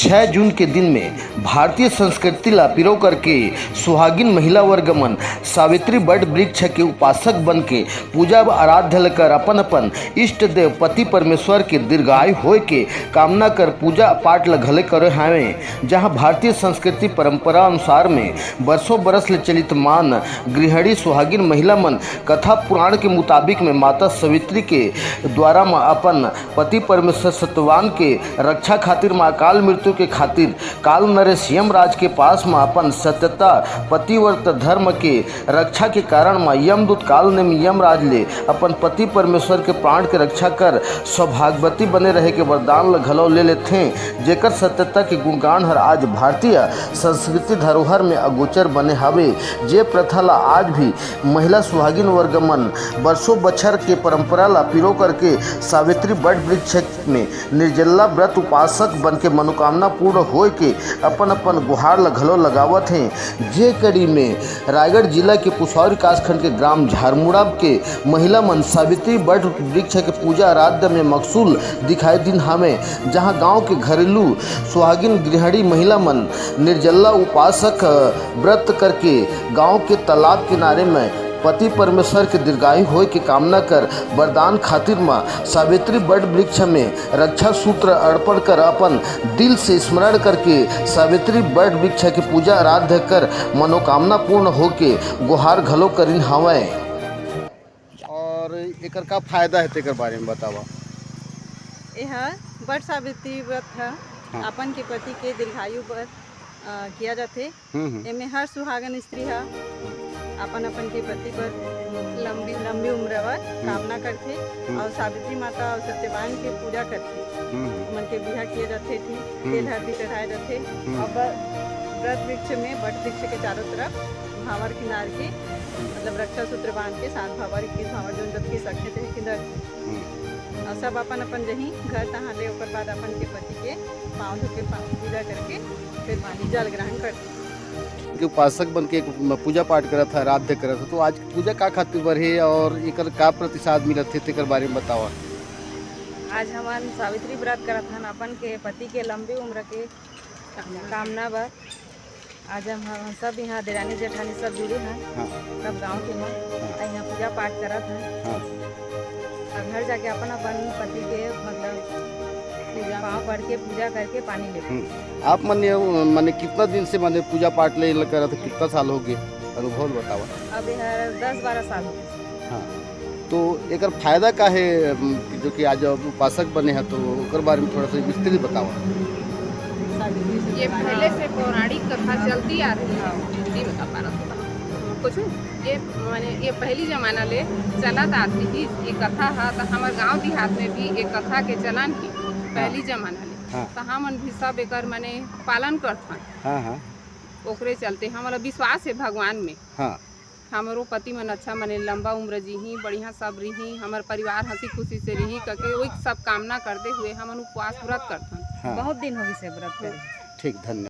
6 जून के दिन में भारतीय संस्कृति ला पिरो करके सुहागिन महिला वर्गमन सावित्री बट वृक्ष के उपासक बन के पूजा आराध्य कर अपन अपन इष्ट देव पति परमेश्वर के दीर्घायु होय के कामना कर पूजा पाठ ल घले करे हावे। जहाँ भारतीय संस्कृति परंपरा अनुसार में बरसों बरस ले चलित मान गृहिणी सुहागिन महिला मन कथा पुराण के मुताबिक में माता सावित्री के द्वारा अपन पति परमेश्वर सत्यवान के रक्षा खातिर माँ काल मृत्यु के खातिर काल नरेश यमराज के पास में अपन सत्यता पतिव्रत धर्म के रक्षा के कारण माँ यमदूत काल ने यमराज ले अपन पति परमेश्वर के प्राण के रक्षा कर सौभाग्यवती बने रहे के वरदान ल घलो ले लेते, जेकर सत्यता के गुणगान हर आज भारतीय संस्कृति धरोहर में अगोचर बने हवे। जे प्रथा ला आज भी महिला सुहागिन वर्गमन बरसों बछर के परंपरा ला पिरो करके सावित्री बट वृक्ष में निर्जला व्रत उपासक बन के मनोकामना पूर्ण होय के अपन अपन गुहार ल घलो लगावत हैं। जे कड़ी में रायगढ़ जिला के पुसौर विकासखंड के ग्राम झारमुड़ा के महिला मन सावित्री बट वृक्ष के पूजा आराध्य में मकसूल दिखाई दिन हमें, जहां गांव के घरेलू सुहागिन गृहिणी महिला मन निर्जला उपासक व्रत करके गांव के तालाब किनारे में पति परमेश्वर के दीर्घायु होय के कामना कर वरदान खातिर माँ सावित्री बट वृक्ष में रक्षा सूत्र अर्पण कर अपन दिल से स्मरण करके सावित्री बट वृक्ष की पूजा आराध्य कर मनोकामना पूर्ण हो के गुहार घलो करिन हवय। और एकर का फायदा है तेकर बारे में बतावा। यह बट सावित्री व्रत है अपन के पति के दीर्घायु पर किया जाते। एमे हर सुहागन स्त्री है अपन अपन के पति पर लंबी उम्र बर कामना करते और सावित्री माता और सत्यवान के पूजा करते। मन के बिहा किए जाते थी, तेल हल्दी चढ़ाए जाते और व्रत वृक्ष में बट वृक्ष के चारों तरफ भावर किनार के मतलब रक्षा सूत्र बांध के साथ भावर के भावर जो जब के सकते थे किधर और सब अपन अपन जही घर तहाँ ले ओकर बाद अपन के पति के पाँव धो के पूजा करके फिर पानी जल ग्रहण करते के उपासक बन के पूजा पाठ करा था, आराध्य करा था। तो आज पूजा का खातिर बढ़े और एकर का प्रतिसाद मिलत थे तेकर बारे में बतावा। आज हमार सावित्री व्रत करत हन अपन के पति के लंबी उम्र के कामना बर। आज हम सब यहाँ देरानी जेठानी सब जुड़े हैं सब गांव के हैं यहाँ पूजा पाठ करत हैं और घर जाके अपन अपन पति के मतलब पाँव पढ़ के पूजा करके पानी लेते। आप माने कितना दिन से माने पूजा पाठ ले कर था, कितना साल हो गए अनुभव बतावा। अब यह 10-12 साल हो गए। हाँ, तो एकर फायदा का है जो कि आज उपासक बने हैं, तो ओकर बारे में थोड़ा सा विस्तृत बतावा। ये पहले से पौराणिक कथा चलती आ रही है हिंदी में कथा कुछ ये माने ये पहली जमाना ले चलत आती थी ये कथा है। तो हमारे गांव देहात में भी एक कथा के चलन थी पहली जमाना ले। तो हम भी सब एक माने पालन करते ओकरे चलते हमारा विश्वास है भगवान में। हमारो पति मन अच्छा माने लंबा उम्र जी ही बढ़िया सब रही, हमारे परिवार हंसी खुशी से रही करके वही सब कामना करते हुए हम उपवास व्रत करते हैं। बहुत दिन हो गए से व्रत करे। ठीक, धन्यवाद।